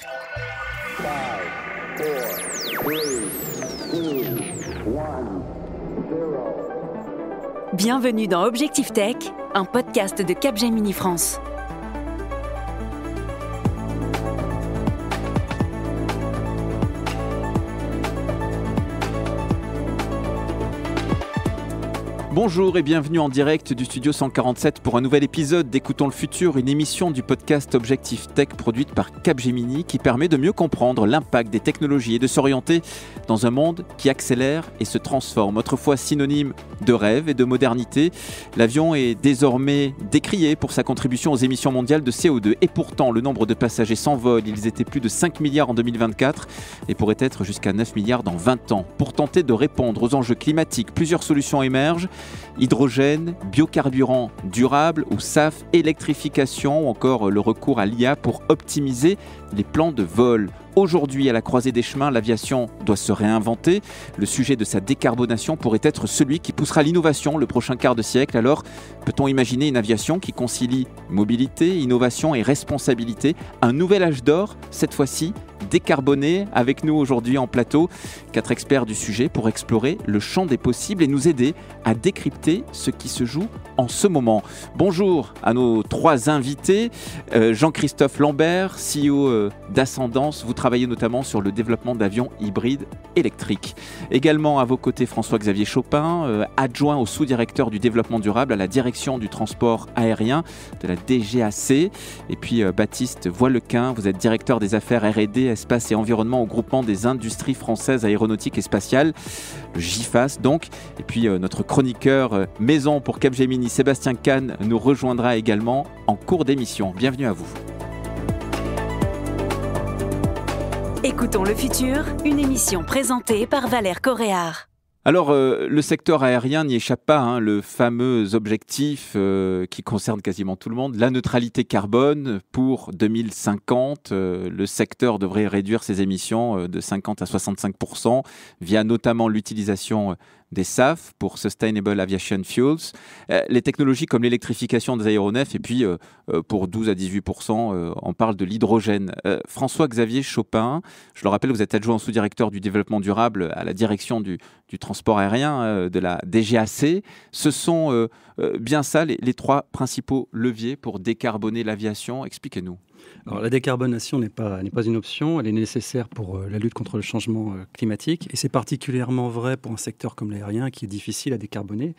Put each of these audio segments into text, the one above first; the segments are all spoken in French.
Five, four, three, two, one, zero. Bienvenue dans Objectif Tech, un podcast de Capgemini France. Bonjour et bienvenue en direct du studio 147 pour un nouvel épisode d'Écoutons le futur, une émission du podcast Objectif Tech produite par Capgemini qui permet de mieux comprendre l'impact des technologies et de s'orienter dans un monde qui accélère et se transforme. Autrefois synonyme de rêve et de modernité, l'avion est désormais décrié pour sa contribution aux émissions mondiales de CO2. Et pourtant, le nombre de passagers s'envole. Ils étaient plus de 5 milliards en 2024 et pourraient être jusqu'à 9 milliards dans 20 ans. Pour tenter de répondre aux enjeux climatiques, plusieurs solutions émergent. Hydrogène, biocarburant durable ou SAF, électrification ou encore le recours à l'IA pour optimiser les plans de vol. Aujourd'hui, à la croisée des chemins, l'aviation doit se réinventer. Le sujet de sa décarbonation pourrait être celui qui poussera l'innovation le prochain quart de siècle. Alors, peut-on imaginer une aviation qui concilie mobilité, innovation et responsabilité? Un nouvel âge d'or, cette fois-ci décarboné. Avec nous aujourd'hui en plateau, 4 experts du sujet pour explorer le champ des possibles et nous aider à décrypter ce qui se joue en ce moment. Bonjour à nos 3 invités. Jean-Christophe Lambert, CEO d'Ascendance. Vous travaillez notamment sur le développement d'avions hybrides électriques. Également à vos côtés, François-Xavier Chopin, adjoint au sous-directeur du développement durable à la direction du transport aérien de la DGAC. Et puis Baptiste Voilequin, vous êtes directeur des affaires R&D, espace et environnement au groupement des industries françaises aéronautiques et spatiales, le GIFAS donc. Et puis notre chroniqueur maison pour Capgemini, Sébastien Kahn, nous rejoindra également en cours d'émission. Bienvenue à vous. Écoutons le futur, une émission présentée par Valère Coréard. Alors, le secteur aérien n'y échappe pas, hein, le fameux objectif qui concerne quasiment tout le monde, la neutralité carbone pour 2050. Le secteur devrait réduire ses émissions de 50 à 65% via notamment l'utilisation des SAF pour Sustainable Aviation Fuels, les technologies comme l'électrification des aéronefs et puis pour 12 à 18%, on parle de l'hydrogène. François-Xavier Chopin, je le rappelle, vous êtes adjoint sous-directeur du développement durable à la direction du transport aérien de la DGAC. Ce sont bien ça les 3 principaux leviers pour décarboner l'aviation. Expliquez-nous. Alors, la décarbonation n'est pas une option, elle est nécessaire pour la lutte contre le changement climatique et c'est particulièrement vrai pour un secteur comme l'aérien qui est difficile à décarboner.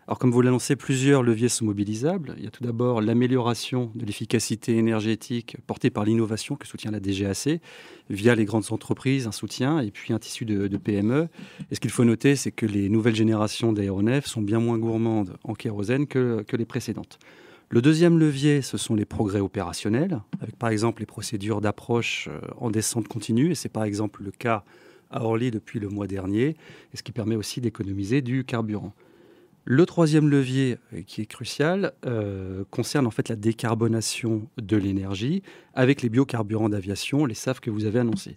Alors comme vous l'annoncez, plusieurs leviers sont mobilisables. Il y a tout d'abord l'amélioration de l'efficacité énergétique portée par l'innovation que soutient la DGAC via les grandes entreprises, un soutien et puis un tissu de PME. Et ce qu'il faut noter, c'est que les nouvelles générations d'aéronefs sont bien moins gourmandes en kérosène que les précédentes. Le deuxième levier, ce sont les progrès opérationnels, avec par exemple les procédures d'approche en descente continue, et c'est par exemple le cas à Orly depuis le mois dernier, et ce qui permet aussi d'économiser du carburant. Le troisième levier qui est crucial concerne en fait la décarbonation de l'énergie avec les biocarburants d'aviation, les SAF que vous avez annoncés.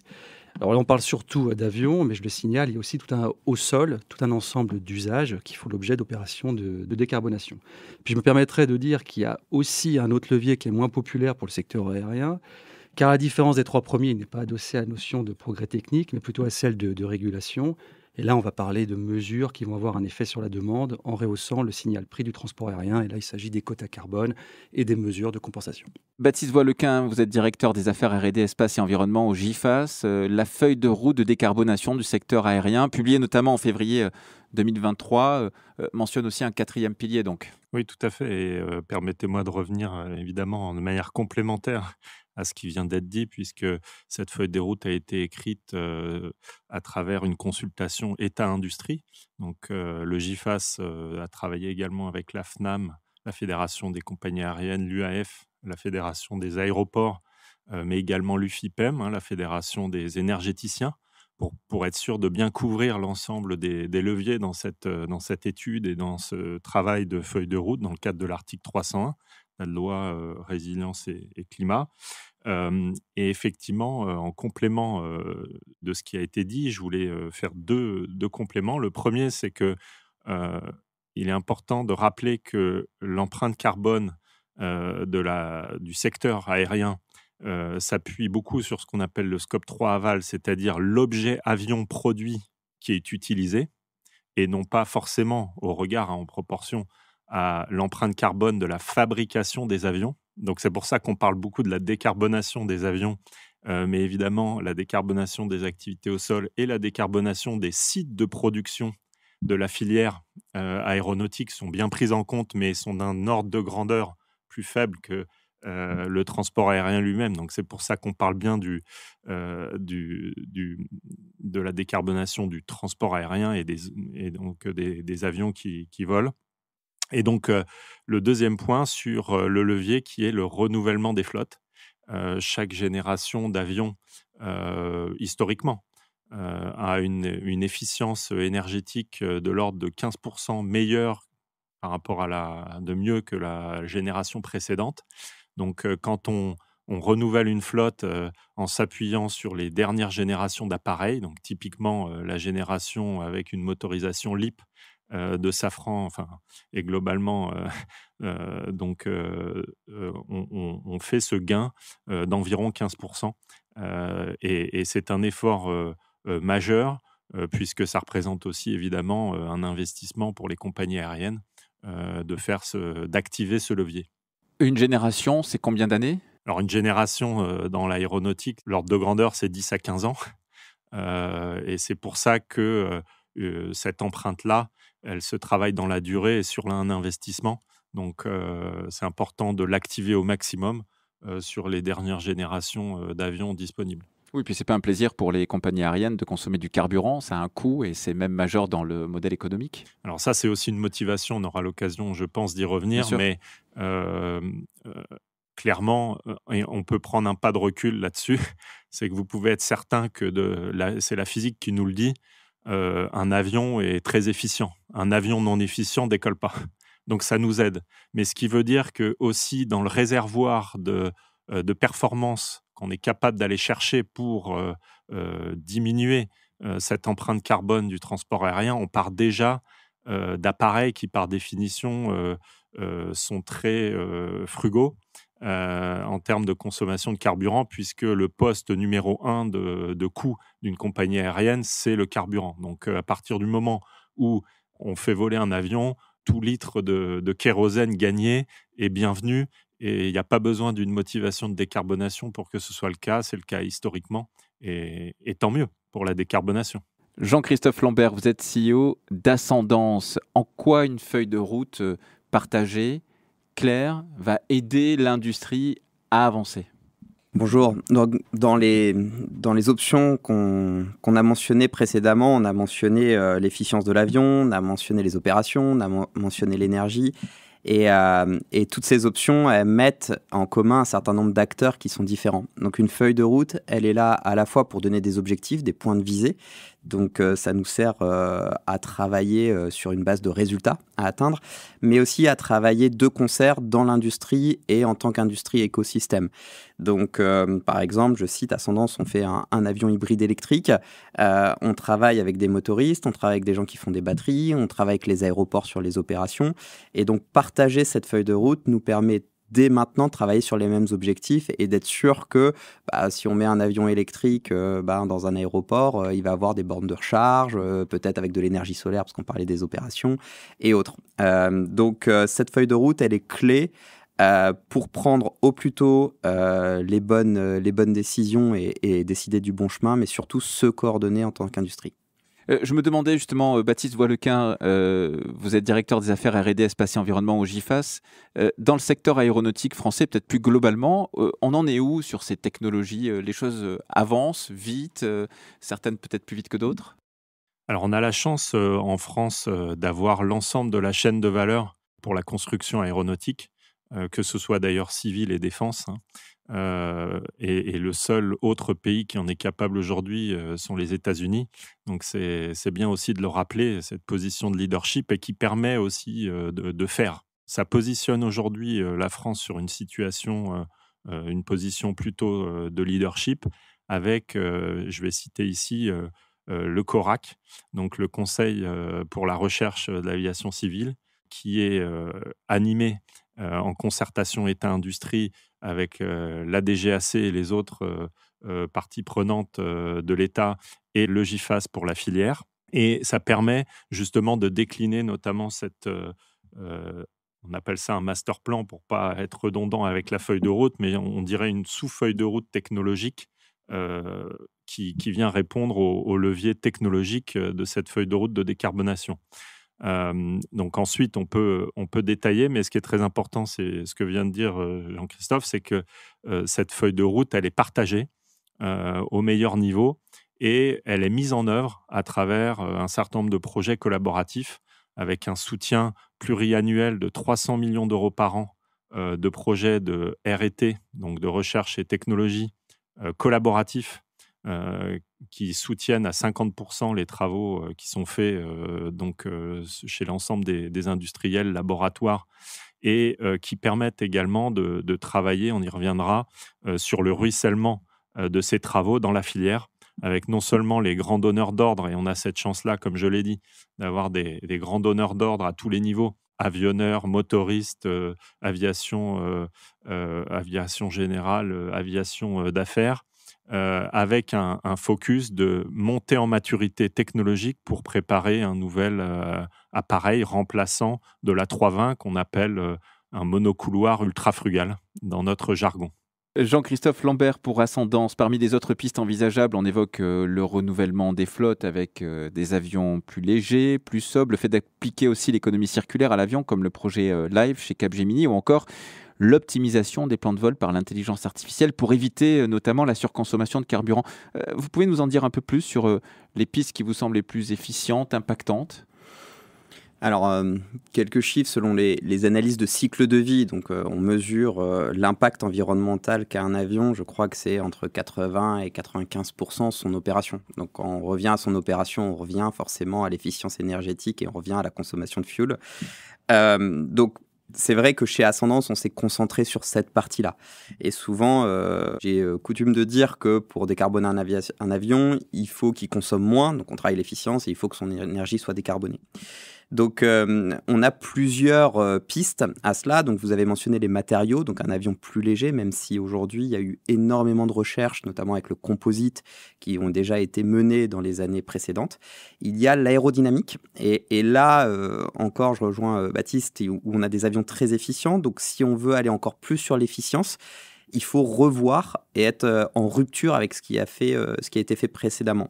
Alors là, on parle surtout d'avions, mais je le signale, il y a aussi au sol, tout un ensemble d'usages qui font l'objet d'opérations de décarbonation. Puis je me permettrai de dire qu'il y a aussi un autre levier qui est moins populaire pour le secteur aérien, car à la différence des 3 premiers, il n'est pas adossé à la notion de progrès technique, mais plutôt à celle de régulation. Et là, on va parler de mesures qui vont avoir un effet sur la demande en rehaussant le signal prix du transport aérien. Et là, il s'agit des quotas carbone et des mesures de compensation. Baptiste Voilequin, vous êtes directeur des affaires R&D, espace et environnement au GIFAS. La feuille de route de décarbonation du secteur aérien, publiée notamment en février 2023, mentionne aussi un 4e pilier. Donc. Oui, tout à fait. Et permettez-moi de revenir évidemment de manière complémentaire à ce qui vient d'être dit, puisque cette feuille de route a été écrite à travers une consultation État-industrie. Donc, le GIFAS a travaillé également avec la FNAM, la Fédération des compagnies aériennes, l'UAF, la Fédération des aéroports, mais également l'UFIPEM, la Fédération des énergéticiens, pour être sûr de bien couvrir l'ensemble des leviers dans cette étude et dans ce travail de feuille de route dans le cadre de l'article 301 la loi résilience et climat. Et effectivement, en complément de ce qui a été dit, je voulais faire deux compléments. Le premier, c'est que il est important de rappeler que l'empreinte carbone du secteur aérien s'appuie beaucoup sur ce qu'on appelle le scope 3 aval, c'est-à-dire l'objet avion produit qui est utilisé, et non pas forcément au regard, en proportion à l'empreinte carbone de la fabrication des avions. Donc c'est pour ça qu'on parle beaucoup de la décarbonation des avions, mais évidemment la décarbonation des activités au sol et la décarbonation des sites de production de la filière aéronautique sont bien prises en compte, mais sont d'un ordre de grandeur plus faible que le transport aérien lui-même. Donc c'est pour ça qu'on parle bien de la décarbonation du transport aérien et donc des avions qui volent. Et donc le deuxième point sur le levier qui est le renouvellement des flottes. Chaque génération d'avions, historiquement, a une efficience énergétique de l'ordre de 15% meilleure par rapport de mieux que la génération précédente. Donc, quand on renouvelle une flotte en s'appuyant sur les dernières générations d'appareils, donc typiquement la génération avec une motorisation LEAP de Safran, et globalement, on fait ce gain d'environ 15%. Et c'est un effort majeur, puisque ça représente aussi évidemment un investissement pour les compagnies aériennes d'activer ce levier. Une génération, c'est combien d'années ? Alors une génération dans l'aéronautique, l'ordre de grandeur, c'est 10 à 15 ans. Et c'est pour ça que cette empreinte-là, elle se travaille dans la durée et sur un investissement. Donc c'est important de l'activer au maximum sur les dernières générations d'avions disponibles. Oui, puis c'est pas un plaisir pour les compagnies aériennes de consommer du carburant, ça a un coût et c'est même majeur dans le modèle économique. Alors ça, c'est aussi une motivation, on aura l'occasion, je pense, d'y revenir, mais clairement, on peut prendre un pas de recul là-dessus, c'est que vous pouvez être certain que c'est la physique qui nous le dit, un avion est très efficient. Un avion non efficient ne décolle pas. Donc ça nous aide. Mais ce qui veut dire que aussi dans le réservoir de performance qu'on est capable d'aller chercher pour diminuer cette empreinte carbone du transport aérien, on part déjà d'appareils qui, par définition, sont très frugaux en termes de consommation de carburant, puisque le poste numéro 1 de coût d'une compagnie aérienne, c'est le carburant. Donc, à partir du moment où on fait voler un avion, tout litre de kérosène gagné est bienvenu. Et il n'y a pas besoin d'une motivation de décarbonation pour que ce soit le cas. C'est le cas historiquement. Et tant mieux pour la décarbonation. Jean-Christophe Lambert, vous êtes CEO d'Ascendance. En quoi une feuille de route partagée, claire, va aider l'industrie à avancer ? Bonjour. Donc, dans les options qu'on a mentionnées précédemment, on a mentionné l'efficience de l'avion, on a mentionné les opérations, on a mentionné l'énergie. Et toutes ces options, elles mettent en commun un certain nombre d'acteurs qui sont différents. Donc une feuille de route, elle est là à la fois pour donner des objectifs, des points de visée. Donc ça nous sert à travailler sur une base de résultats à atteindre, mais aussi à travailler de concert dans l'industrie et en tant qu'industrie écosystème. Donc par exemple, je cite Ascendance, on fait un avion hybride électrique, on travaille avec des motoristes, on travaille avec des gens qui font des batteries, on travaille avec les aéroports sur les opérations. Et donc partager cette feuille de route nous permet dès maintenant de travailler sur les mêmes objectifs et d'être sûr que si on met un avion électrique dans un aéroport, il va avoir des bornes de recharge, peut-être avec de l'énergie solaire parce qu'on parlait des opérations et autres. Donc cette feuille de route, elle est clé pour prendre au plus tôt les bonnes décisions et décider du bon chemin, mais surtout se coordonner en tant qu'industrie. Je me demandais justement, Baptiste Voilequin, vous êtes directeur des affaires R&D, espace et environnement au GIFAS. Dans le secteur aéronautique français, peut-être plus globalement, on en est où sur ces technologies ? Les choses avancent vite, certaines peut-être plus vite que d'autres ? Alors on a la chance en France d'avoir l'ensemble de la chaîne de valeur pour la construction aéronautique, que ce soit d'ailleurs civil et défense. Et le seul autre pays qui en est capable aujourd'hui sont les États-Unis. Donc c'est bien aussi de le rappeler, cette position de leadership et qui permet aussi de faire. Ça positionne aujourd'hui la France sur une situation, une position plutôt de leadership avec, je vais citer ici, le CORAC, donc le Conseil pour la recherche de l'aviation civile, qui est animé en concertation État-industrie avec la DGAC et les autres parties prenantes de l'État et le GIFAS pour la filière. Et ça permet justement de décliner notamment on appelle ça un master plan pour ne pas être redondant avec la feuille de route, mais on dirait une sous-feuille de route technologique qui vient répondre aux leviers technologiques de cette feuille de route de décarbonation. Donc ensuite, on peut détailler, mais ce qui est très important, c'est ce que vient de dire Jean-Christophe, c'est que cette feuille de route, elle est partagée au meilleur niveau et elle est mise en œuvre à travers un certain nombre de projets collaboratifs avec un soutien pluriannuel de 300 millions d'euros par an de projets de R&T, donc de recherche et technologie collaboratifs qui soutiennent à 50% les travaux qui sont faits chez l'ensemble des industriels, laboratoires, et qui permettent également de travailler, on y reviendra, sur le ruissellement de ces travaux dans la filière, avec non seulement les grands donneurs d'ordre, et on a cette chance-là, comme je l'ai dit, d'avoir des grands donneurs d'ordre à tous les niveaux, avionneurs, motoristes, aviation générale, aviation d'affaires, avec un focus de montée en maturité technologique pour préparer un nouvel appareil remplaçant de l'A320 qu'on appelle un monocouloir ultra frugal dans notre jargon. Jean-Christophe Lambert pour Ascendance. Parmi les autres pistes envisageables, on évoque le renouvellement des flottes avec des avions plus légers, plus sobres, le fait d'appliquer aussi l'économie circulaire à l'avion comme le projet Live chez Capgemini, ou encore l'optimisation des plans de vol par l'intelligence artificielle pour éviter notamment la surconsommation de carburant. Vous pouvez nous en dire un peu plus sur les pistes qui vous semblent les plus efficientes, impactantes ? Alors, quelques chiffres selon les analyses de cycle de vie. Donc, on mesure l'impact environnemental qu'a un avion. Je crois que c'est entre 80 et 95% de son opération. Donc, quand on revient à son opération, on revient forcément à l'efficience énergétique et on revient à la consommation de fuel. Donc, c'est vrai que chez Ascendance, on s'est concentré sur cette partie-là. Et souvent, j'ai coutume de dire que pour décarboner un avion, il faut qu'il consomme moins. Donc, on travaille l'efficience et il faut que son énergie soit décarbonée. Donc, on a plusieurs pistes à cela. Donc, vous avez mentionné les matériaux, donc un avion plus léger, même si aujourd'hui, il y a eu énormément de recherches, notamment avec le composite, qui ont déjà été menées dans les années précédentes. Il y a l'aérodynamique. Et là, encore, je rejoins Baptiste, où on a des avions très efficients. Donc, si on veut aller encore plus sur l'efficience, il faut revoir et être en rupture avec ce qui a été fait précédemment.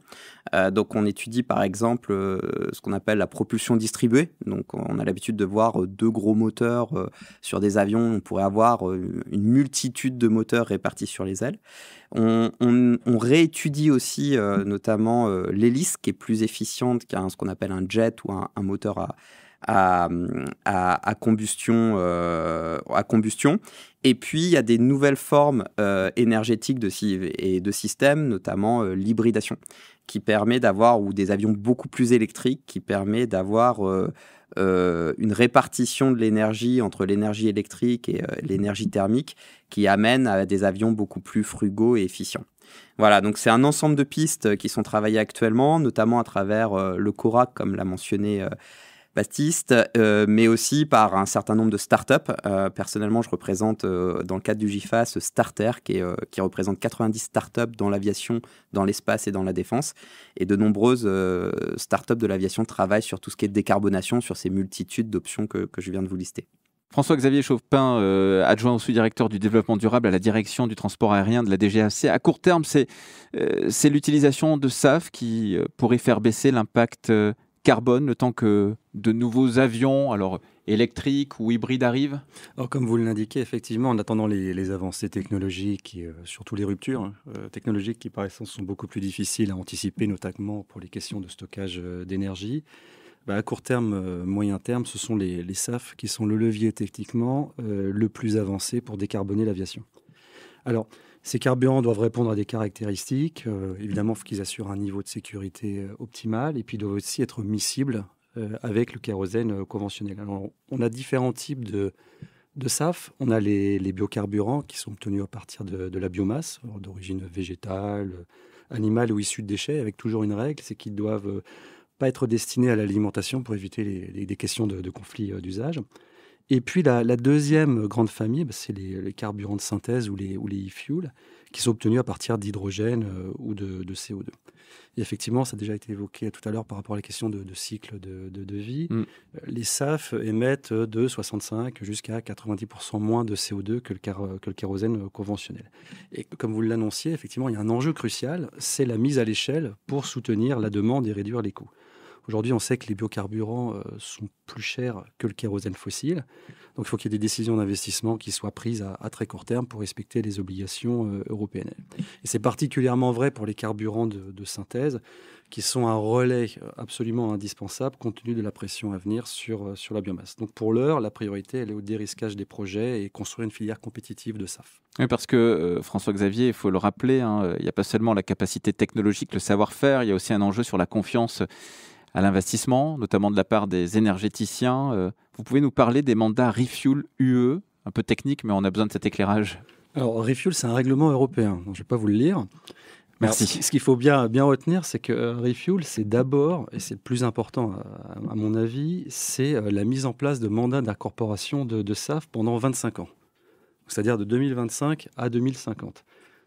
Donc, on étudie par exemple ce qu'on appelle la propulsion distribuée. Donc, on a l'habitude de voir deux gros moteurs sur des avions. On pourrait avoir une multitude de moteurs répartis sur les ailes. On réétudie aussi notamment l'hélice qui est plus efficiente qu'un ce qu'on appelle un jet ou un moteur à combustion. Et puis, il y a des nouvelles formes énergétiques et de systèmes, notamment l'hybridation, qui permet d'avoir, ou des avions beaucoup plus électriques, qui permet d'avoir une répartition de l'énergie entre l'énergie électrique et l'énergie thermique, qui amène à des avions beaucoup plus frugaux et efficients. Voilà, donc c'est un ensemble de pistes qui sont travaillées actuellement, notamment à travers le CORAC, comme l'a mentionné Baptiste, mais aussi par un certain nombre de startups. Personnellement, je représente dans le cadre du GIFAS Starter, qui représente 90 startups dans l'aviation, dans l'espace et dans la défense. Et de nombreuses startups de l'aviation travaillent sur tout ce qui est décarbonation, sur ces multitudes d'options que je viens de vous lister. François-Xavier Chauffepin, adjoint au sous-directeur du développement durable à la direction du transport aérien de la DGAC. À court terme, c'est l'utilisation de SAF qui pourrait faire baisser l'impact carbone le temps que de nouveaux avions, alors électriques ou hybrides, arrivent ? Alors, comme vous l'indiquez, effectivement, en attendant les avancées technologiques et surtout les ruptures technologiques qui par essence sont beaucoup plus difficiles à anticiper, notamment pour les questions de stockage d'énergie, à court terme, moyen terme, ce sont les SAF qui sont le levier techniquement le plus avancé pour décarboner l'aviation. Alors, ces carburants doivent répondre à des caractéristiques. Évidemment, il faut qu'ils assurent un niveau de sécurité optimal et puis ils doivent aussi être miscibles avec le kérosène conventionnel. Alors, on a différents types de SAF. On a les biocarburants qui sont obtenus à partir de la biomasse, d'origine végétale, animale ou issue de déchets, avec toujours une règle, c'est qu'ils ne doivent pas être destinés à l'alimentation pour éviter des questions de conflit d'usage. Et puis la deuxième grande famille, c'est les carburants de synthèse ou les e-fuels, qui sont obtenus à partir d'hydrogène ou de CO2. Et effectivement, ça a déjà été évoqué tout à l'heure par rapport à la question de cycle de vie. Les SAF émettent de 65 jusqu'à 90% moins de CO2 que le kérosène conventionnel. Et comme vous l'annonciez, effectivement, il y a un enjeu crucial, c'est la mise à l'échelle pour soutenir la demande et réduire les coûts. Aujourd'hui, on sait que les biocarburants sont plus chers que le kérosène fossile. Donc, il faut qu'il y ait des décisions d'investissement qui soient prises à très court terme pour respecter les obligations européennes. Et c'est particulièrement vrai pour les carburants de synthèse, qui sont un relais absolument indispensable compte tenu de la pression à venir sur la biomasse. Donc, pour l'heure, la priorité, elle est au dérisquage des projets et construire une filière compétitive de SAF. Oui, parce que François-Xavier, il faut le rappeler, il n'y a pas seulement la capacité technologique, le savoir-faire, il y a aussi un enjeu sur la confiance à l'investissement, notamment de la part des énergéticiens. Vous pouvez nous parler des mandats Refuel UE, un peu technique, mais on a besoin de cet éclairage. Alors, Refuel, c'est un règlement européen, donc je ne vais pas vous le lire. Merci. Alors, ce qu'il faut bien retenir, c'est que Refuel, c'est d'abord, et c'est le plus important à mon avis, c'est la mise en place de mandats d'incorporation de SAF pendant 25 ans, c'est-à-dire de 2025 à 2050.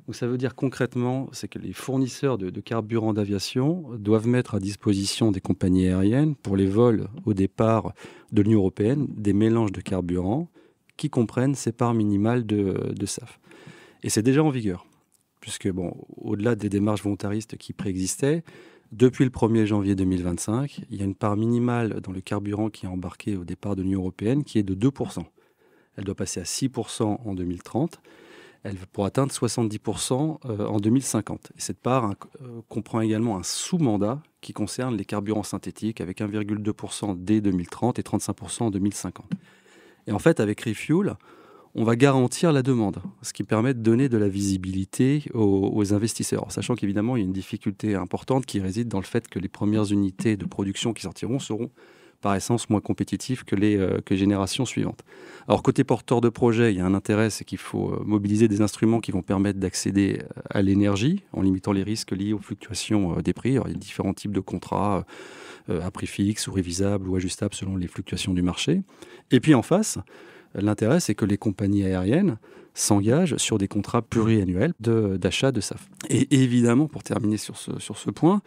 Donc ça veut dire concrètement, c'est que les fournisseurs de carburants d'aviation doivent mettre à disposition des compagnies aériennes pour les vols au départ de l'Union européenne des mélanges de carburants qui comprennent ces parts minimales de SAF. Et c'est déjà en vigueur, puisque au-delà des démarches volontaristes qui préexistaient, depuis le 1er janvier 2025, il y a une part minimale dans le carburant qui est embarqué au départ de l'Union européenne qui est de 2%. Elle doit passer à 6% en 2030. Elle pour atteindre 70% en 2050. Et cette part comprend également un sous-mandat qui concerne les carburants synthétiques avec 1,2% dès 2030 et 35% en 2050. Et en fait, avec Refuel, on va garantir la demande, ce qui permet de donner de la visibilité aux investisseurs. Alors, sachant qu'évidemment, il y a une difficulté importante qui réside dans le fait que les premières unités de production qui sortiront seront par essence moins compétitifs que les générations suivantes. Alors, côté porteur de projet, il y a un intérêt, c'est qu'il faut mobiliser des instruments qui vont permettre d'accéder à l'énergie en limitant les risques liés aux fluctuations des prix. Alors, il y a différents types de contrats à prix fixe ou révisables ou ajustables selon les fluctuations du marché. Et puis en face, l'intérêt, c'est que les compagnies aériennes s'engagent sur des contrats pluriannuels d'achat de SAF. Et évidemment, pour terminer sur ce point,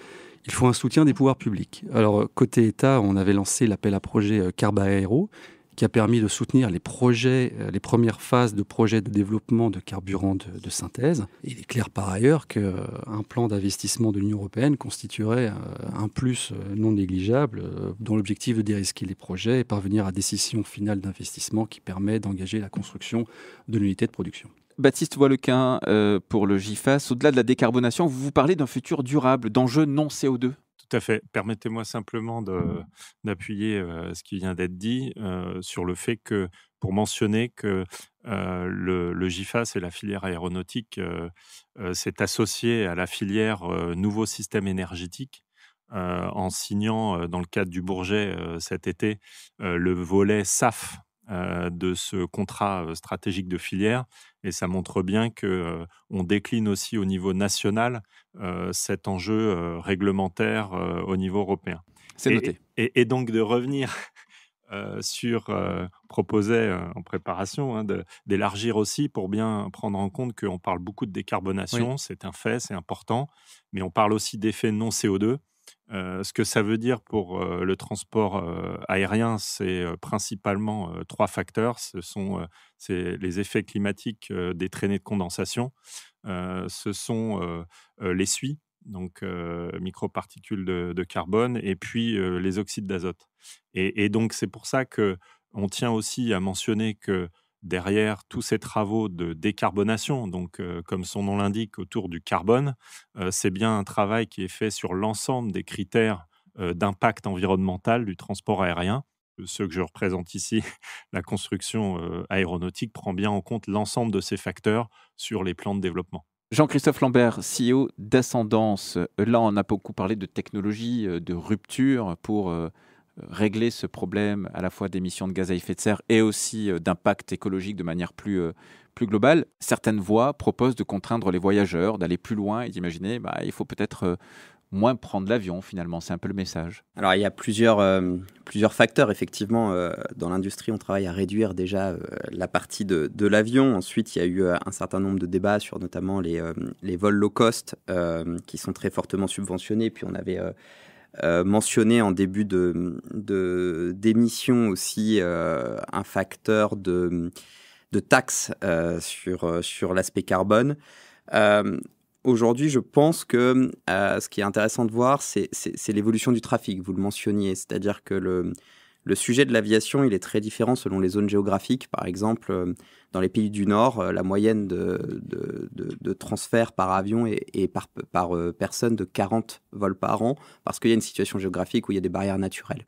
il faut un soutien des pouvoirs publics. Alors, côté État, on avait lancé l'appel à projet Carbaéro, qui a permis de soutenir les premières phases de projets de développement de carburants de synthèse. Et il est clair par ailleurs qu'un plan d'investissement de l'Union européenne constituerait un plus non négligeable dans l'objectif de dérisquer les projets et parvenir à décision finale d'investissement qui permet d'engager la construction de l'unité de production. Baptiste Voilequin, pour le GIFAS, au-delà de la décarbonation, vous parlez d'un futur durable, d'enjeux non CO2. Tout à fait. Permettez-moi simplement d'appuyer ce qui vient d'être dit sur le fait que, pour mentionner que le GIFAS et la filière aéronautique s'est associé à la filière nouveau système énergétique en signant, dans le cadre du Bourget cet été, le volet SAF de ce contrat stratégique de filière. Et ça montre bien qu'on décline aussi au niveau national cet enjeu réglementaire au niveau européen. C'est noté. Et donc de revenir sur, proposait en préparation, d'élargir aussi pour bien prendre en compte qu'on parle beaucoup de décarbonation, oui. C'est un fait, c'est important, mais on parle aussi d'effets non CO2. Ce que ça veut dire pour le transport aérien, c'est principalement trois facteurs. C'est les effets climatiques des traînées de condensation, ce sont les suies, donc microparticules de carbone, et puis les oxydes d'azote. Et donc c'est pour ça qu'on tient aussi à mentionner que derrière tous ces travaux de décarbonation, donc comme son nom l'indique, autour du carbone, c'est bien un travail qui est fait sur l'ensemble des critères d'impact environnemental du transport aérien. Ceux que je représente ici, la construction aéronautique, prend bien en compte l'ensemble de ces facteurs sur les plans de développement. Jean-Christophe Lambert, CEO d'Ascendance. Là, on a beaucoup parlé de technologie, de rupture pour régler ce problème à la fois d'émissions de gaz à effet de serre et aussi d'impact écologique de manière plus globale. Certaines voies proposent de contraindre les voyageurs, d'aller plus loin et d'imaginer il faut peut-être moins prendre l'avion finalement. C'est un peu le message. Alors, il y a plusieurs facteurs. Effectivement, dans l'industrie, on travaille à réduire déjà la partie de l'avion. Ensuite, il y a eu un certain nombre de débats sur notamment les vols low cost qui sont très fortement subventionnés. Puis on avait mentionné en début d'émission aussi un facteur de taxe sur l'aspect carbone. Aujourd'hui, je pense que ce qui est intéressant de voir, c'est l'évolution du trafic. Vous le mentionniez, c'est-à-dire que le sujet de l'aviation, il est très différent selon les zones géographiques. Par exemple, dans les pays du Nord, la moyenne de transfert par avion est par personne de 40 vols par an, parce qu'il y a une situation géographique où il y a des barrières naturelles.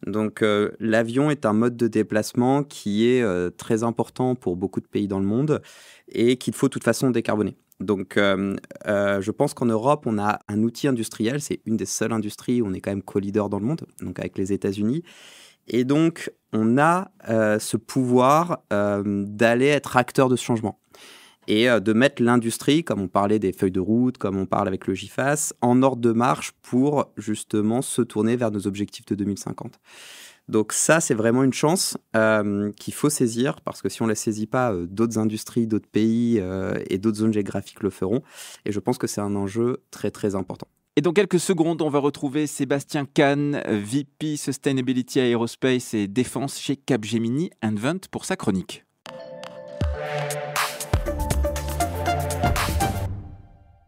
Donc, l'avion est un mode de déplacement qui est très important pour beaucoup de pays dans le monde et qu'il faut de toute façon décarboner. Donc, je pense qu'en Europe, on a un outil industriel. C'est une des seules industries où on est quand même co-leader dans le monde, donc avec les États-Unis. Et donc, on a ce pouvoir d'aller être acteur de ce changement et de mettre l'industrie, comme on parlait des feuilles de route, comme on parle avec le GIFAS, en ordre de marche pour justement se tourner vers nos objectifs de 2050. Donc ça, c'est vraiment une chance qu'il faut saisir, parce que si on ne la saisit pas, d'autres industries, d'autres pays et d'autres zones géographiques le feront. Et je pense que c'est un enjeu très, très important. Et dans quelques secondes, on va retrouver Sébastien Kahn, VP Sustainability Aerospace et Défense chez Capgemini Invent pour sa chronique.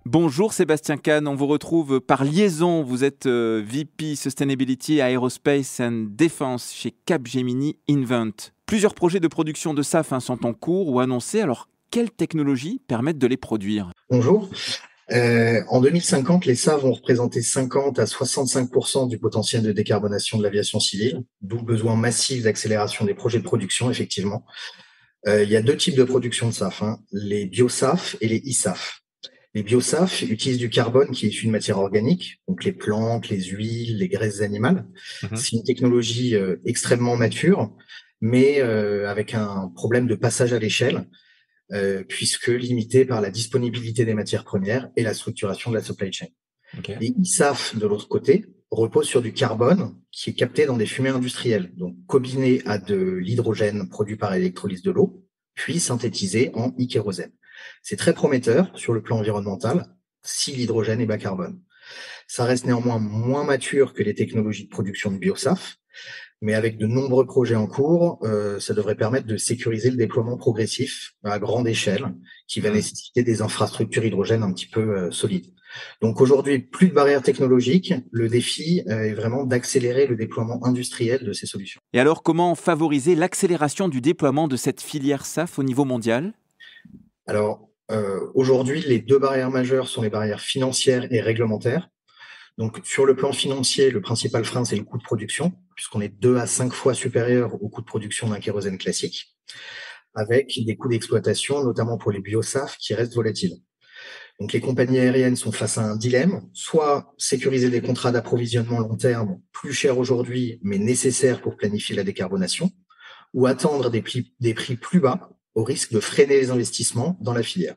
Bonjour Sébastien Kahn, on vous retrouve par liaison. Vous êtes VP Sustainability Aerospace and Defense chez Capgemini Invent. Plusieurs projets de production de SAF sont en cours ou annoncés. Alors, quelles technologies permettent de les produire ? Bonjour. En 2050, les SAF vont représenter 50 à 65% du potentiel de décarbonation de l'aviation civile, d'où le besoin massif d'accélération des projets de production, effectivement. Il y a deux types de production de SAF, les bio-SAF et les e-SAF. Les bio-SAF utilisent du carbone qui est issu de matière organique, donc les plantes, les huiles, les graisses animales. C'est une technologie extrêmement mature, mais avec un problème de passage à l'échelle, puisque limitée par la disponibilité des matières premières et la structuration de la supply chain. Okay. Les e-SAF, de l'autre côté, reposent sur du carbone qui est capté dans des fumées industrielles, donc combiné à de l'hydrogène produit par électrolyse de l'eau, puis synthétisé en e-kérosène. C'est très prometteur sur le plan environnemental si l'hydrogène est bas carbone. Ça reste néanmoins moins mature que les technologies de production de bio-SAF, mais avec de nombreux projets en cours, ça devrait permettre de sécuriser le déploiement progressif à grande échelle, qui va nécessiter des infrastructures hydrogène un petit peu solides. Donc aujourd'hui, plus de barrières technologiques. Le défi est vraiment d'accélérer le déploiement industriel de ces solutions. Et alors, comment favoriser l'accélération du déploiement de cette filière SAF au niveau mondial ? Alors, aujourd'hui, les deux barrières majeures sont les barrières financières et réglementaires. Donc, sur le plan financier, le principal frein, c'est le coût de production, puisqu'on est 2 à 5 fois supérieur au coût de production d'un kérosène classique, avec des coûts d'exploitation, notamment pour les bio-SAF, qui restent volatiles. Donc, les compagnies aériennes sont face à un dilemme, soit sécuriser des contrats d'approvisionnement long terme, plus chers aujourd'hui, mais nécessaires pour planifier la décarbonation, ou attendre des prix plus bas, au risque de freiner les investissements dans la filière.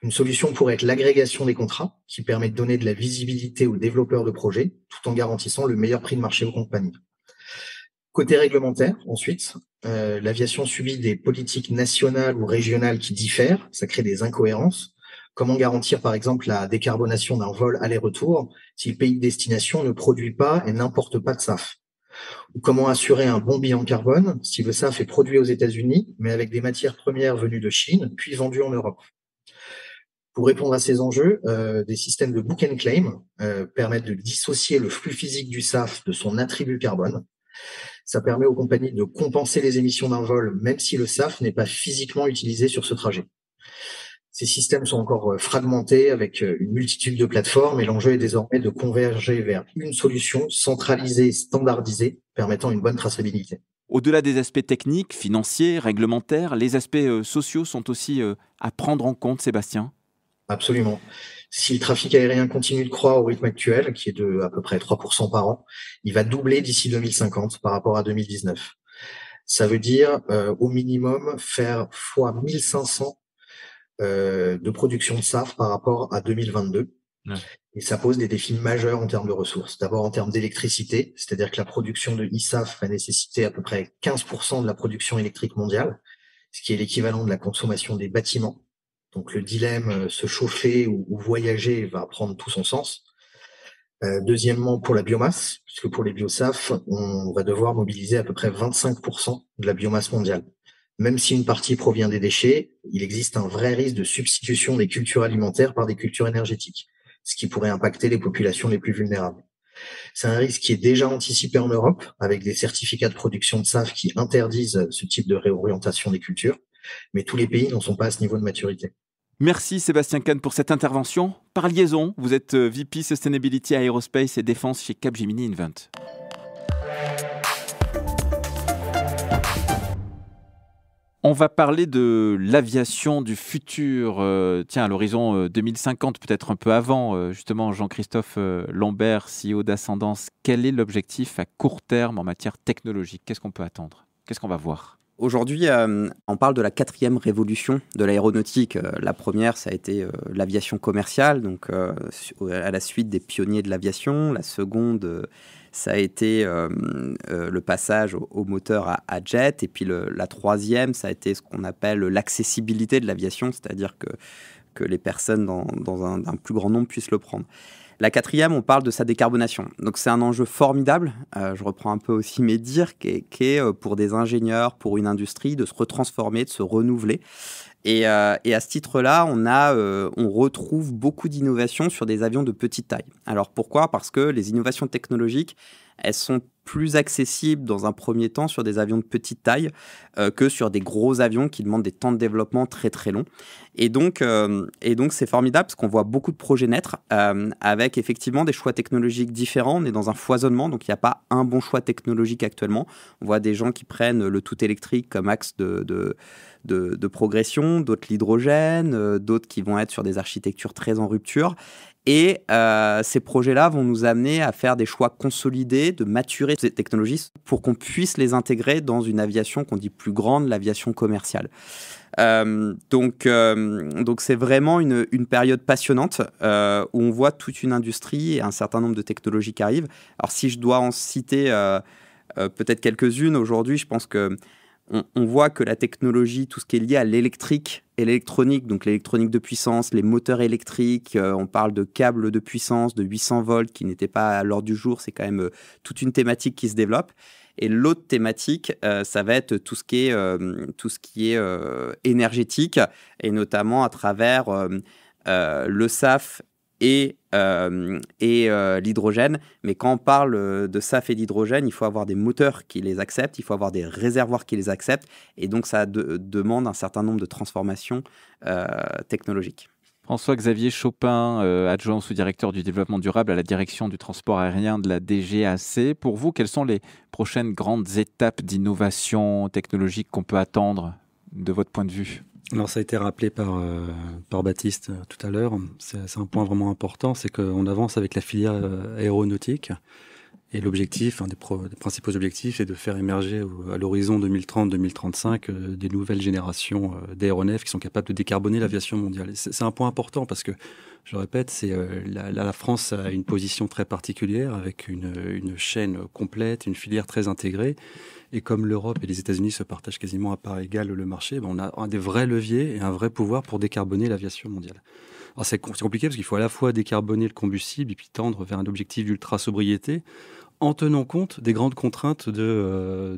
Une solution pourrait être l'agrégation des contrats, qui permet de donner de la visibilité aux développeurs de projets, tout en garantissant le meilleur prix de marché aux compagnies. Côté réglementaire, ensuite, l'aviation subit des politiques nationales ou régionales qui diffèrent, ça crée des incohérences. Comment garantir, par exemple, la décarbonation d'un vol aller-retour si le pays de destination ne produit pas et n'importe pas de SAF ? Ou comment assurer un bon bilan carbone si le SAF est produit aux États-Unis, mais avec des matières premières venues de Chine, puis vendues en Europe ? Pour répondre à ces enjeux, des systèmes de book and claim permettent de dissocier le flux physique du SAF de son attribut carbone. Ça permet aux compagnies de compenser les émissions d'un vol, même si le SAF n'est pas physiquement utilisé sur ce trajet. Ces systèmes sont encore fragmentés avec une multitude de plateformes et l'enjeu est désormais de converger vers une solution centralisée, standardisée, permettant une bonne traçabilité. Au-delà des aspects techniques, financiers, réglementaires, les aspects sociaux sont aussi à prendre en compte, Sébastien ? Absolument. Si le trafic aérien continue de croître au rythme actuel, qui est de à peu près 3% par an, il va doubler d'ici 2050 par rapport à 2019. Ça veut dire au minimum faire fois 1500 de production de SAF par rapport à 2022. Ouais. Et ça pose des défis majeurs en termes de ressources. D'abord en termes d'électricité, c'est-à-dire que la production de ISAF va nécessiter à peu près 15% de la production électrique mondiale, ce qui est l'équivalent de la consommation des bâtiments. Donc le dilemme se chauffer ou voyager va prendre tout son sens. Deuxièmement, pour la biomasse, puisque pour les biosaf, on va devoir mobiliser à peu près 25% de la biomasse mondiale. Même si une partie provient des déchets, il existe un vrai risque de substitution des cultures alimentaires par des cultures énergétiques, ce qui pourrait impacter les populations les plus vulnérables. C'est un risque qui est déjà anticipé en Europe, avec des certificats de production de SAF qui interdisent ce type de réorientation des cultures, mais tous les pays n'en sont pas à ce niveau de maturité. Merci Sébastien Kahn pour cette intervention. Par liaison, vous êtes VP Sustainability Aerospace et Défense chez Capgemini Invent. On va parler de l'aviation du futur. À l'horizon 2050, peut-être un peu avant. Justement, Jean-Christophe Lambert, CEO d'Ascendance, quel est l'objectif à court terme en matière technologique ? Qu'est-ce qu'on peut attendre ? Qu'est-ce qu'on va voir ? Aujourd'hui, on parle de la 4e révolution de l'aéronautique. La première, ça a été l'aviation commerciale, donc à la suite des pionniers de l'aviation. La seconde, ça a été le passage au moteur à jet. Et puis la troisième, ça a été ce qu'on appelle l'accessibilité de l'aviation, c'est-à-dire que les personnes dans un plus grand nombre puissent le prendre. La 4e, on parle de sa décarbonation. Donc, c'est un enjeu formidable. Je reprends un peu aussi mes dires, qui est pour des ingénieurs, pour une industrie, de se retransformer, de se renouveler. Et à ce titre-là, on retrouve beaucoup d'innovations sur des avions de petite taille. Alors, pourquoi ? Parce que les innovations technologiques, elles sont plus accessibles dans un premier temps sur des avions de petite taille que sur des gros avions qui demandent des temps de développement très très longs. Et donc c'est formidable parce qu'on voit beaucoup de projets naître avec effectivement des choix technologiques différents. On est dans un foisonnement, donc il n'y a pas un bon choix technologique actuellement. On voit des gens qui prennent le tout électrique comme axe de progression, d'autres l'hydrogène, d'autres qui vont être sur des architectures très en rupture. Et ces projets-là vont nous amener à faire des choix consolidés, de maturer ces technologies pour qu'on puisse les intégrer dans une aviation qu'on dit plus grande, l'aviation commerciale. Donc c'est vraiment une période passionnante où on voit toute une industrie et un certain nombre de technologies qui arrivent. Alors si je dois en citer peut-être quelques-unes aujourd'hui, je pense que on voit que la technologie, tout ce qui est lié à l'électrique et l'électronique, donc l'électronique de puissance, les moteurs électriques, on parle de câbles de puissance de 800 volts qui n'étaient pas à l'ordre du jour, c'est quand même toute une thématique qui se développe. Et l'autre thématique, ça va être tout ce qui est énergétique, et notamment à travers le SAF et l'hydrogène. Mais quand on parle de SAF et d'hydrogène, il faut avoir des moteurs qui les acceptent, il faut avoir des réservoirs qui les acceptent, et donc ça demande un certain nombre de transformations technologiques. François-Xavier Chopin, adjoint au sous-directeur du développement durable à la direction du transport aérien de la DGAC. Pour vous, quelles sont les prochaines grandes étapes d'innovation technologique qu'on peut attendre de votre point de vue ? Alors ça a été rappelé par Baptiste tout à l'heure. C'est un point vraiment important, c'est qu'on avance avec la filière aéronautique. Et l'objectif, un des principaux objectifs, c'est de faire émerger à l'horizon 2030-2035 des nouvelles générations d'aéronefs qui sont capables de décarboner l'aviation mondiale. C'est un point important parce que, je le répète, la France a une position très particulière avec une chaîne complète, une filière très intégrée. Et comme l'Europe et les États-Unis se partagent quasiment à part égale le marché, on a des vrais leviers et un vrai pouvoir pour décarboner l'aviation mondiale. Alors c'est compliqué parce qu'il faut à la fois décarboner le combustible et puis tendre vers un objectif d'ultra-sobriété en tenant compte des grandes contraintes de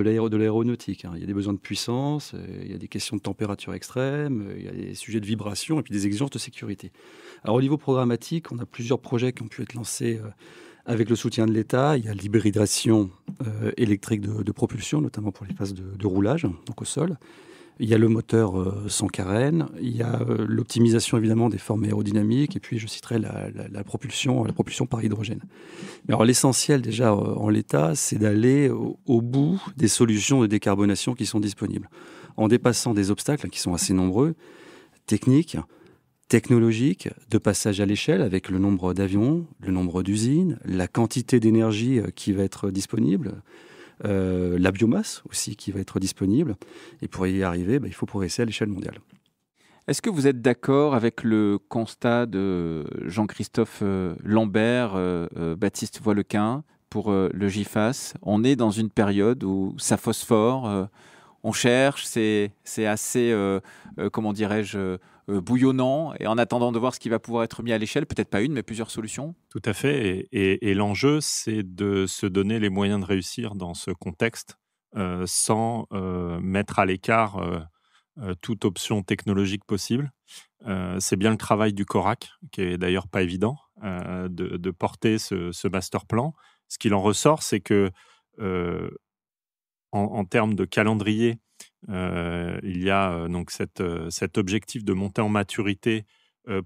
l'aéronautique. Il y a des besoins de puissance, il y a des questions de température extrême, il y a des sujets de vibration et puis des exigences de sécurité. Alors au niveau programmatique, on a plusieurs projets qui ont pu être lancés avec le soutien de l'État. Il y a l'hybridation électrique de propulsion, notamment pour les phases de roulage, donc au sol. Il y a le moteur sans carène, il y a l'optimisation évidemment des formes aérodynamiques, et puis je citerai la propulsion par hydrogène. Mais alors l'essentiel déjà en l'état, c'est d'aller au bout des solutions de décarbonation qui sont disponibles, en dépassant des obstacles qui sont assez nombreux, techniques, technologiques, de passage à l'échelle avec le nombre d'avions, le nombre d'usines, la quantité d'énergie qui va être disponible, la biomasse aussi qui va être disponible. Et pour y arriver, il faut progresser à l'échelle mondiale. Est-ce que vous êtes d'accord avec le constat de Jean-Christophe Lambert, Baptiste Voilequin pour le GIFAS? On est dans une période où ça phosphore, on cherche, c'est assez, comment dirais-je, bouillonnant, et en attendant de voir ce qui va pouvoir être mis à l'échelle, peut-être pas une, mais plusieurs solutions. Tout à fait. Et l'enjeu, c'est de se donner les moyens de réussir dans ce contexte sans mettre à l'écart toute option technologique possible. C'est bien le travail du CORAC, qui est d'ailleurs pas évident, de porter ce master plan. Ce qu'il en ressort, c'est que en termes de calendrier, il y a donc cet objectif de monter en maturité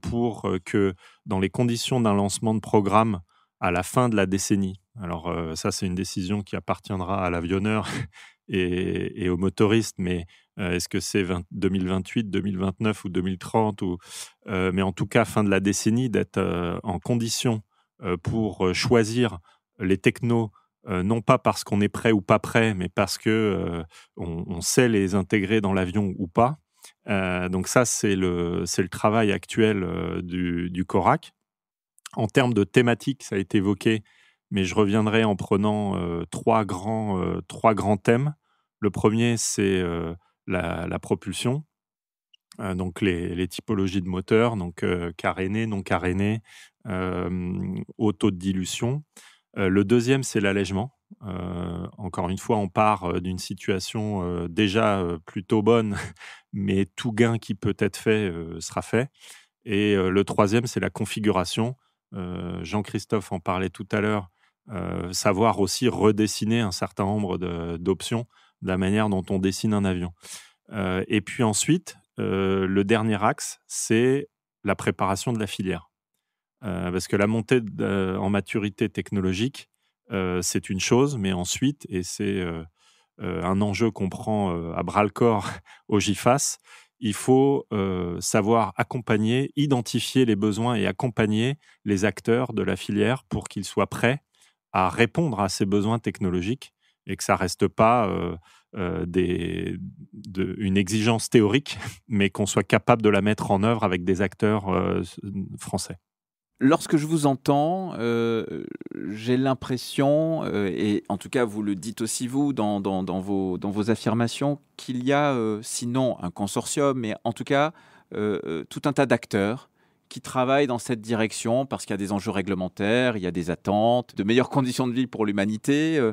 pour que dans les conditions d'un lancement de programme à la fin de la décennie, alors ça c'est une décision qui appartiendra à l'avionneur et aux motoristes, mais est-ce que c'est 2028, 2029 ou 2030 mais en tout cas fin de la décennie, d'être en condition pour choisir les technos, non pas parce qu'on est prêt ou pas prêt, mais parce que on sait les intégrer dans l'avion ou pas. Donc ça, c'est le travail actuel du CORAC. En termes de thématiques, ça a été évoqué, mais je reviendrai en prenant trois grands thèmes. Le premier, c'est la propulsion, donc les typologies de moteurs, donc carénés, non carénés, haut taux de dilution. Le deuxième, c'est l'allègement. Encore une fois, on part d'une situation déjà plutôt bonne, mais tout gain qui peut être fait sera fait. Et le troisième, c'est la configuration. Jean-Christophe en parlait tout à l'heure, savoir aussi redessiner un certain nombre d'options de la manière dont on dessine un avion. Et puis ensuite, le dernier axe, c'est la préparation de la filière. Parce que la montée en maturité technologique, c'est une chose, mais ensuite, et c'est un enjeu qu'on prend à bras-le-corps au GIFAS, il faut savoir accompagner, identifier les besoins et accompagner les acteurs de la filière pour qu'ils soient prêts à répondre à ces besoins technologiques et que ça ne reste pas une exigence théorique, mais qu'on soit capable de la mettre en œuvre avec des acteurs français. Lorsque je vous entends, j'ai l'impression, et en tout cas vous le dites aussi vous dans vos affirmations, qu'il y a sinon un consortium, mais en tout cas tout un tas d'acteurs qui travaillent dans cette direction parce qu'il y a des enjeux réglementaires, il y a des attentes, de meilleures conditions de vie pour l'humanité,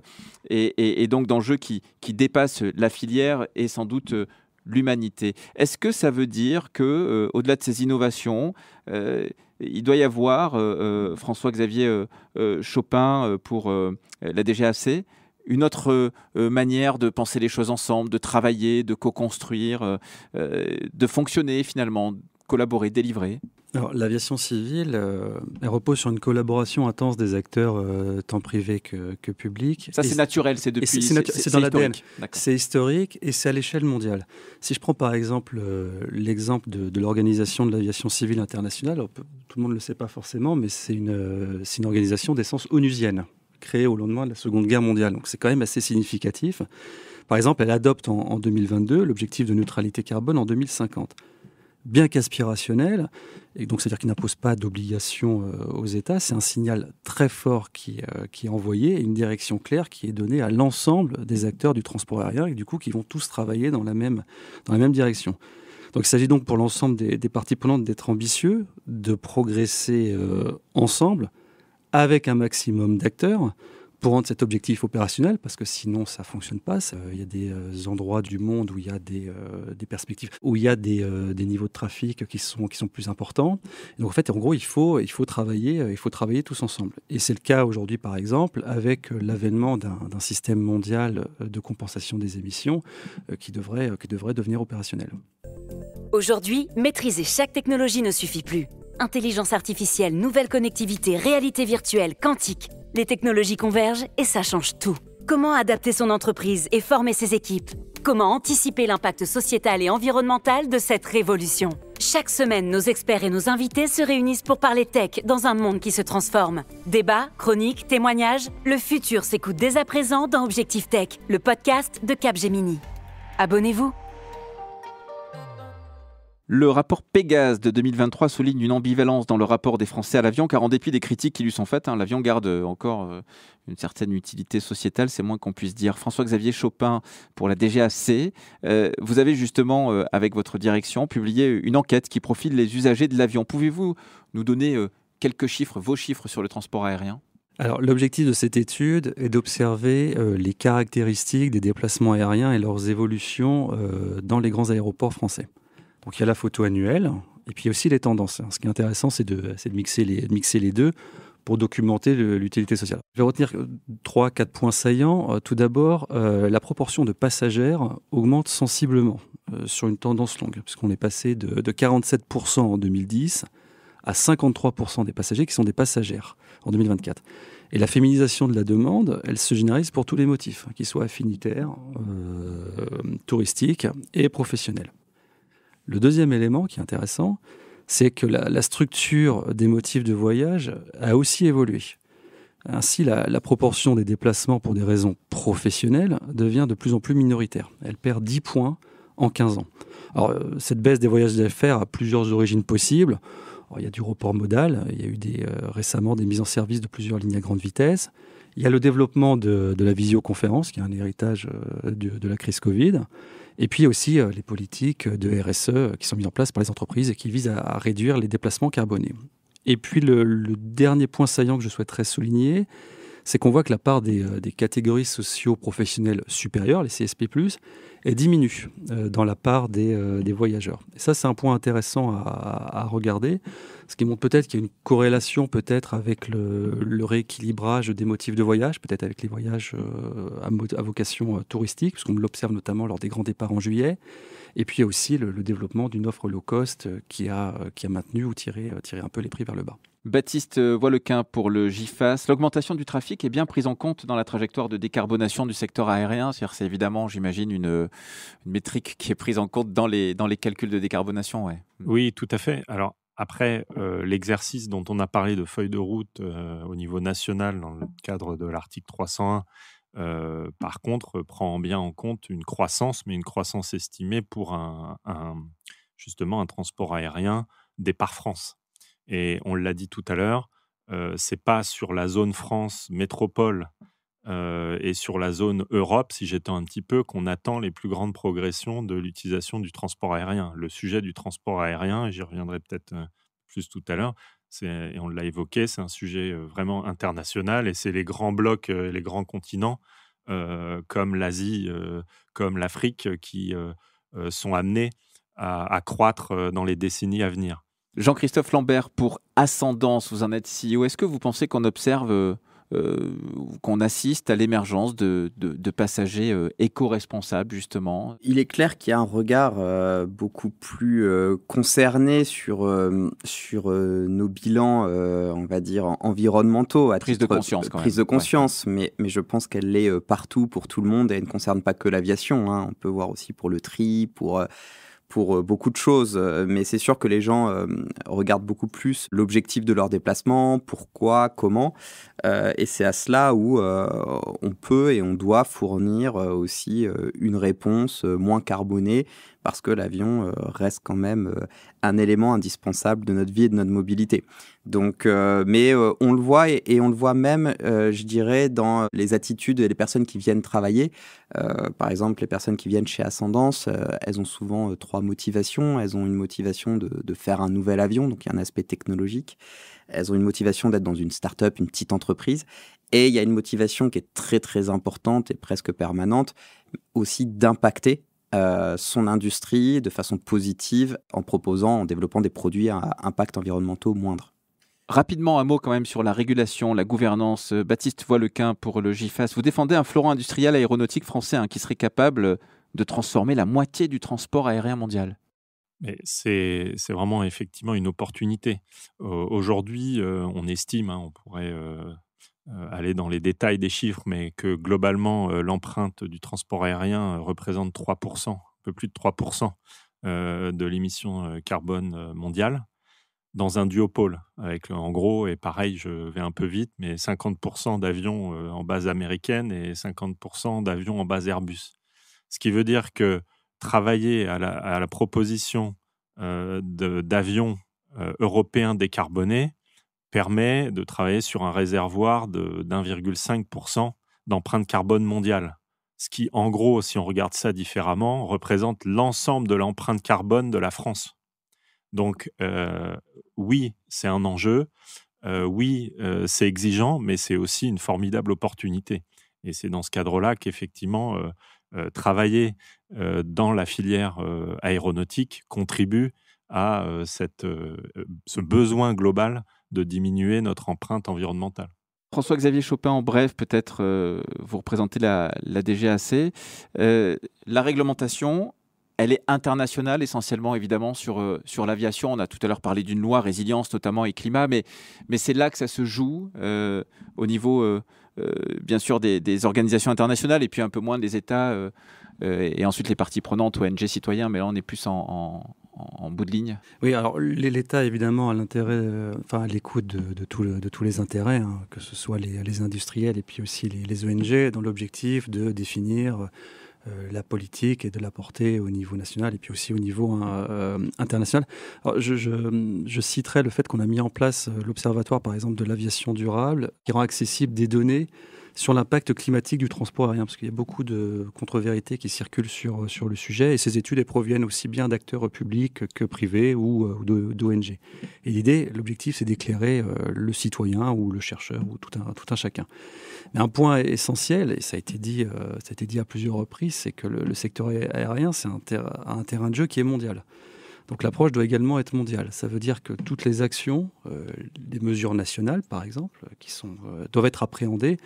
et donc d'enjeux qui dépassent la filière et sans doute l'humanité. Est-ce que ça veut dire que, au-delà de ces innovations, il doit y avoir, François-Xavier Chopin pour la DGAC, une autre manière de penser les choses ensemble, de travailler, de co-construire, de fonctionner finalement, collaborer, délivrer? Alors, l'aviation civile, elle repose sur une collaboration intense des acteurs, tant privés que publics. Ça, c'est naturel, c'est depuis... C'est dans l'ADN. C'est historique et c'est à l'échelle mondiale. Si je prends par exemple l'exemple de l'Organisation de l'aviation civile internationale, alors, tout le monde ne le sait pas forcément, mais c'est une organisation d'essence onusienne, créée au lendemain de la Seconde Guerre mondiale. Donc c'est quand même assez significatif. Par exemple, elle adopte en 2022 l'objectif de neutralité carbone en 2050. Bien qu'aspirationnel, et donc c'est-à-dire qu'il n'impose pas d'obligation aux États, c'est un signal très fort qui est envoyé, et une direction claire qui est donnée à l'ensemble des acteurs du transport aérien, et du coup qui vont tous travailler dans la même direction. Donc il s'agit donc pour l'ensemble des parties prenantes d'être ambitieux, de progresser ensemble, avec un maximum d'acteurs, pour rendre cet objectif opérationnel, parce que sinon ça ne fonctionne pas. Il y a des endroits du monde où il y a des perspectives, où il y a des niveaux de trafic qui sont plus importants. Et donc en fait, en gros, il faut travailler tous ensemble. Et c'est le cas aujourd'hui, par exemple, avec l'avènement d'un système mondial de compensation des émissions qui devrait devenir opérationnel. Aujourd'hui, maîtriser chaque technologie ne suffit plus. Intelligence artificielle, nouvelle connectivité, réalité virtuelle, quantique. Les technologies convergent et ça change tout. Comment adapter son entreprise et former ses équipes? Comment anticiper l'impact sociétal et environnemental de cette révolution? Chaque semaine, nos experts et nos invités se réunissent pour parler tech dans un monde qui se transforme. Débats, chroniques, témoignages, le futur s'écoute dès à présent dans Objectif Tech, le podcast de Capgemini. Abonnez-vous. Le rapport Pégase de 2023 souligne une ambivalence dans le rapport des Français à l'avion, car en dépit des critiques qui lui sont faites, l'avion garde encore une certaine utilité sociétale, c'est moins qu'on puisse dire. François-Xavier Chopin pour la DGAC, vous avez justement, avec votre direction, publié une enquête qui profile les usagers de l'avion. Pouvez-vous nous donner quelques chiffres, vos chiffres sur le transport aérien ? Alors, l'objectif de cette étude est d'observer les caractéristiques des déplacements aériens et leurs évolutions dans les grands aéroports français. Donc, il y a la photo annuelle et puis aussi les tendances. Ce qui est intéressant, c'est de mixer les deux pour documenter l'utilité sociale. Je vais retenir 3-4 points saillants. Tout d'abord, la proportion de passagères augmente sensiblement sur une tendance longue, puisqu'on est passé de 47% en 2010 à 53% des passagers qui sont des passagères en 2024. Et la féminisation de la demande, elle se généralise pour tous les motifs, qu'ils soient affinitaires, touristiques et professionnels. Le deuxième élément qui est intéressant, c'est que la structure des motifs de voyage a aussi évolué. Ainsi, la proportion des déplacements pour des raisons professionnelles devient de plus en plus minoritaire. Elle perd 10 points en 15 ans. Alors, cette baisse des voyages d'affaires a plusieurs origines possibles. Alors, il y a du report modal, il y a eu récemment des mises en service de plusieurs lignes à grande vitesse. Il y a le développement de la visioconférence, qui est un héritage de la crise Covid. Et puis aussi les politiques de RSE qui sont mises en place par les entreprises et qui visent à réduire les déplacements carbonés. Et puis le dernier point saillant que je souhaiterais souligner, c'est qu'on voit que la part des catégories socio-professionnelles supérieures, les CSP+, elle diminue dans la part des voyageurs. Et ça, c'est un point intéressant à regarder, ce qui montre peut-être qu'il y a une corrélation peut-être avec le rééquilibrage des motifs de voyage, peut-être avec les voyages à vocation touristique, puisqu'on l'observe notamment lors des grands départs en juillet. Et puis aussi le développement d'une offre low cost qui a maintenu ou tiré un peu les prix vers le bas. Baptiste Voilequin pour le GIFAS. L'augmentation du trafic est bien prise en compte dans la trajectoire de décarbonation du secteur aérien. C'est évidemment, j'imagine, une métrique qui est prise en compte dans les calculs de décarbonation. Ouais. Oui, tout à fait. Alors après, l'exercice dont on a parlé de feuille de route au niveau national dans le cadre de l'article 301, par contre, prend bien en compte une croissance, mais une croissance estimée pour justement un transport aérien départ France. Et on l'a dit tout à l'heure, c'est pas sur la zone France métropole et sur la zone Europe, si j'étends un petit peu, qu'on attend les plus grandes progressions de l'utilisation du transport aérien. Le sujet du transport aérien, et j'y reviendrai peut-être plus tout à l'heure, et on l'a évoqué, c'est un sujet vraiment international et c'est les grands blocs, les grands continents comme l'Asie, comme l'Afrique qui sont amenés à croître dans les décennies à venir. Jean-Christophe Lambert pour Ascendance, vous en êtes CEO. Est-ce que vous pensez qu'on observe, qu'on assiste à l'émergence de passagers éco-responsables, justement ? Il est clair qu'il y a un regard beaucoup plus concerné sur nos bilans, on va dire, environnementaux. Prise de conscience, quand même. Prise de conscience, ouais. mais je pense qu'elle l'est partout pour tout le monde et elle ne concerne pas que l'aviation. On peut voir aussi pour le tri, pour beaucoup de choses, mais c'est sûr que les gens regardent beaucoup plus l'objectif de leur déplacement, pourquoi, comment, et c'est à cela où on peut et on doit fournir aussi une réponse moins carbonée, parce que l'avion reste quand même un élément indispensable de notre vie et de notre mobilité. Donc, mais on le voit et on le voit même, je dirais, dans les attitudes des personnes qui viennent travailler. Par exemple, les personnes qui viennent chez Ascendance, elles ont souvent 3 motivations. Elles ont une motivation de faire un nouvel avion, donc il y a un aspect technologique. Elles ont une motivation d'être dans une start-up, une petite entreprise. Et il y a une motivation qui est très, très importante et presque permanente, aussi d'impacter son industrie de façon positive en développant des produits à impact environnementaux moindre. Rapidement, un mot quand même sur la régulation, la gouvernance. Baptiste Voilequin pour le GIFAS. Vous défendez un fleuron industriel aéronautique français qui serait capable de transformer la moitié du transport aérien mondial. Mais c'est vraiment effectivement une opportunité. Aujourd'hui, on estime, on pourrait aller dans les détails des chiffres, mais que globalement, l'empreinte du transport aérien représente 3%, un peu plus de 3% de l'émission carbone mondiale, dans un duopôle, avec en gros, et pareil, je vais un peu vite, mais 50% d'avions en base américaine et 50% d'avions en base Airbus. Ce qui veut dire que travailler à la proposition d'avions européens décarbonés permet de travailler sur un réservoir d'1,5% d'empreinte carbone mondiale. Ce qui, en gros, si on regarde ça différemment, représente l'ensemble de l'empreinte carbone de la France. Donc, oui, c'est un enjeu. Oui, c'est exigeant, mais c'est aussi une formidable opportunité. Et c'est dans ce cadre-là qu'effectivement, travailler dans la filière aéronautique contribue à ce besoin global de diminuer notre empreinte environnementale. François-Xavier Chopin, en bref, peut-être vous représentez la DGAC. La réglementation, elle est internationale essentiellement, évidemment, sur l'aviation. On a tout à l'heure parlé d'une loi résilience notamment et climat, mais c'est là que ça se joue au niveau, bien sûr, des organisations internationales et puis un peu moins des États et ensuite les parties prenantes, ONG, citoyens, mais là on est plus en bout de ligne. Oui, alors l'État évidemment a l'intérêt, à l'écoute de tous les intérêts, hein, que ce soit les industriels et puis aussi les ONG, dans l'objectif de définir la politique et de la porter au niveau national et puis aussi au niveau international. Alors, je citerai le fait qu'on a mis en place l'Observatoire, par exemple, de l'aviation durable, qui rend accessible des données sur l'impact climatique du transport aérien, parce qu'il y a beaucoup de contre-vérités qui circulent sur le sujet, et ces études elles proviennent aussi bien d'acteurs publics que privés ou d'ONG. Et l'idée, l'objectif, c'est d'éclairer le citoyen ou le chercheur ou tout un chacun. Mais un point essentiel, et ça a été dit à plusieurs reprises, c'est que le secteur aérien, c'est un terrain de jeu qui est mondial. Donc l'approche doit également être mondiale. Ça veut dire que toutes les actions, les mesures nationales par exemple, doivent être appréhendées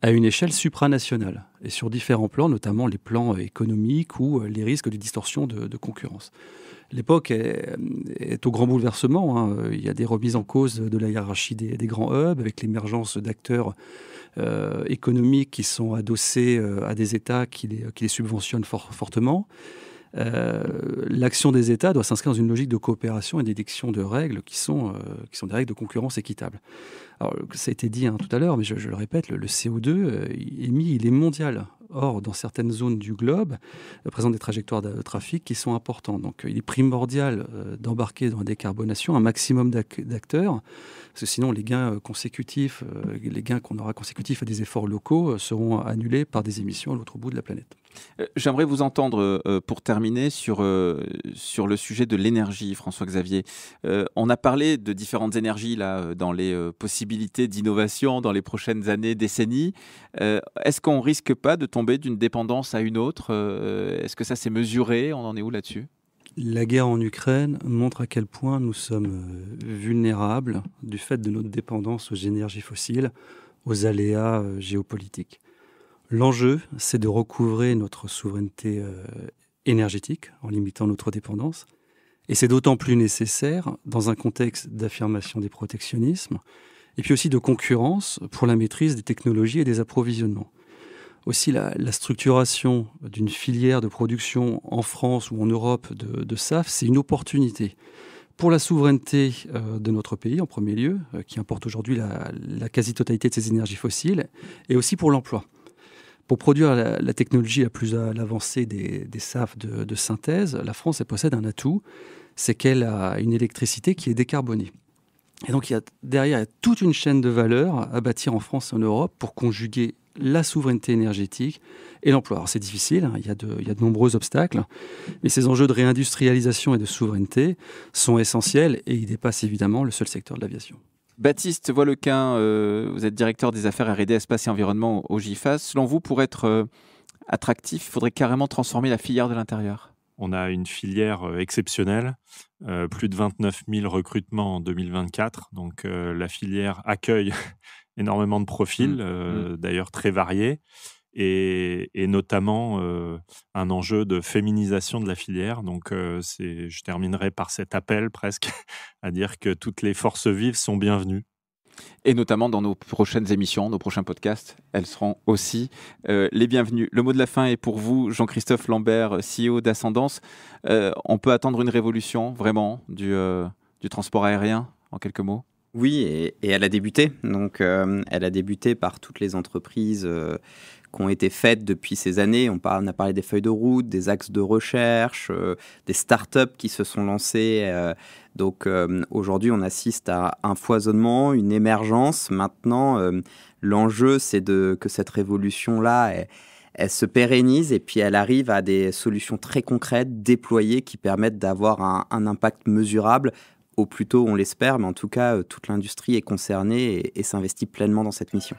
à une échelle supranationale et sur différents plans, notamment les plans économiques ou les risques de distorsion de concurrence. L'époque est au grand bouleversement, hein. Il y a des remises en cause de la hiérarchie des grands hubs avec l'émergence d'acteurs économiques qui sont adossés à des États qui les subventionnent fortement. L'action des États doit s'inscrire dans une logique de coopération et d'édiction de règles qui sont des règles de concurrence équitable. Alors, ça a été dit tout à l'heure, mais je le répète, le CO2 émis, il est mondial. Or, dans certaines zones du globe, présente des trajectoires de trafic qui sont importantes. Donc, il est primordial d'embarquer dans la décarbonation un maximum d'acteurs, parce que sinon, les gains qu'on aura consécutifs à des efforts locaux seront annulés par des émissions à l'autre bout de la planète. J'aimerais vous entendre, pour terminer, sur le sujet de l'énergie, François-Xavier. On a parlé de différentes énergies là, dans les possibilités d'innovation dans les prochaines années, décennies. Est-ce qu'on ne risque pas de tomber d'une dépendance à une autre ? Est-ce que ça s'est mesuré ? On en est où là-dessus ? La guerre en Ukraine montre à quel point nous sommes vulnérables du fait de notre dépendance aux énergies fossiles, aux aléas géopolitiques. L'enjeu, c'est de recouvrer notre souveraineté énergétique en limitant notre dépendance. Et c'est d'autant plus nécessaire dans un contexte d'affirmation des protectionnismes et puis aussi de concurrence pour la maîtrise des technologies et des approvisionnements. Aussi, la structuration d'une filière de production en France ou en Europe de SAF, c'est une opportunité pour la souveraineté de notre pays, en premier lieu, qui importe aujourd'hui la quasi-totalité de ses énergies fossiles, et aussi pour l'emploi. Pour produire la technologie la plus à l'avancée des SAF de synthèse, la France possède un atout, c'est qu'elle a une électricité qui est décarbonée. Et donc, derrière, il y a toute une chaîne de valeur à bâtir en France et en Europe pour conjuguer la souveraineté énergétique et l'emploi. Alors, c'est difficile, il y a de nombreux obstacles, mais ces enjeux de réindustrialisation et de souveraineté sont essentiels et ils dépassent évidemment le seul secteur de l'aviation. Baptiste Voilequin, vous êtes directeur des affaires R&D, espace et environnement au GIFAS. Selon vous, pour être attractif, il faudrait carrément transformer la filière de l'intérieur. On a une filière exceptionnelle, plus de 29 000 recrutements en 2024. Donc la filière accueille énormément de profils, d'ailleurs très variés, et notamment un enjeu de féminisation de la filière. Donc je terminerai par cet appel presque à dire que toutes les forces vives sont bienvenues. Et notamment dans nos prochaines émissions, nos prochains podcasts, elles seront aussi les bienvenues. Le mot de la fin est pour vous, Jean-Christophe Lambert, CEO d'Ascendance. On peut attendre une révolution, vraiment, du transport aérien, en quelques mots ? Oui, et elle a débuté. Donc, elle a débuté par toutes les entreprises qui ont été faites depuis ces années. On a parlé des feuilles de route, des axes de recherche, des startups qui se sont lancées. Donc, aujourd'hui, on assiste à un foisonnement, une émergence. Maintenant, l'enjeu, c'est que cette révolution-là, elle se pérennise et puis elle arrive à des solutions très concrètes, déployées, qui permettent d'avoir un impact mesurable. Au plus tôt, on l'espère, mais en tout cas, toute l'industrie est concernée et s'investit pleinement dans cette mission.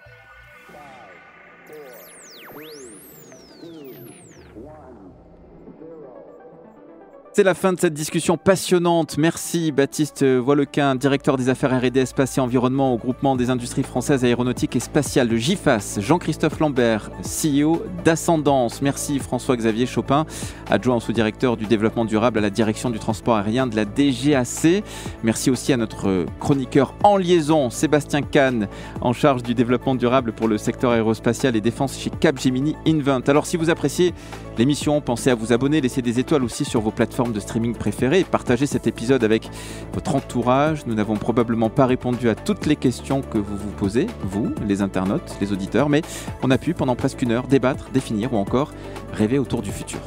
C'est la fin de cette discussion passionnante. Merci Baptiste Voilequin, directeur des affaires R&D espace et environnement au groupement des industries françaises aéronautiques et spatiales de GIFAS. Jean-Christophe Lambert, CEO d'Ascendance. Merci François-Xavier Chopin, adjoint sous-directeur du développement durable à la direction du transport aérien de la DGAC. Merci aussi à notre chroniqueur en liaison, Sébastien Kahn, en charge du développement durable pour le secteur aérospatial et défense chez Capgemini Invent. Alors si vous appréciez l'émission, pensez à vous abonner, laissez des étoiles aussi sur vos plateformes de streaming préférées et partagez cet épisode avec votre entourage. Nous n'avons probablement pas répondu à toutes les questions que vous vous posez, vous, les internautes, les auditeurs, mais on a pu pendant presque une heure débattre, définir ou encore rêver autour du futur.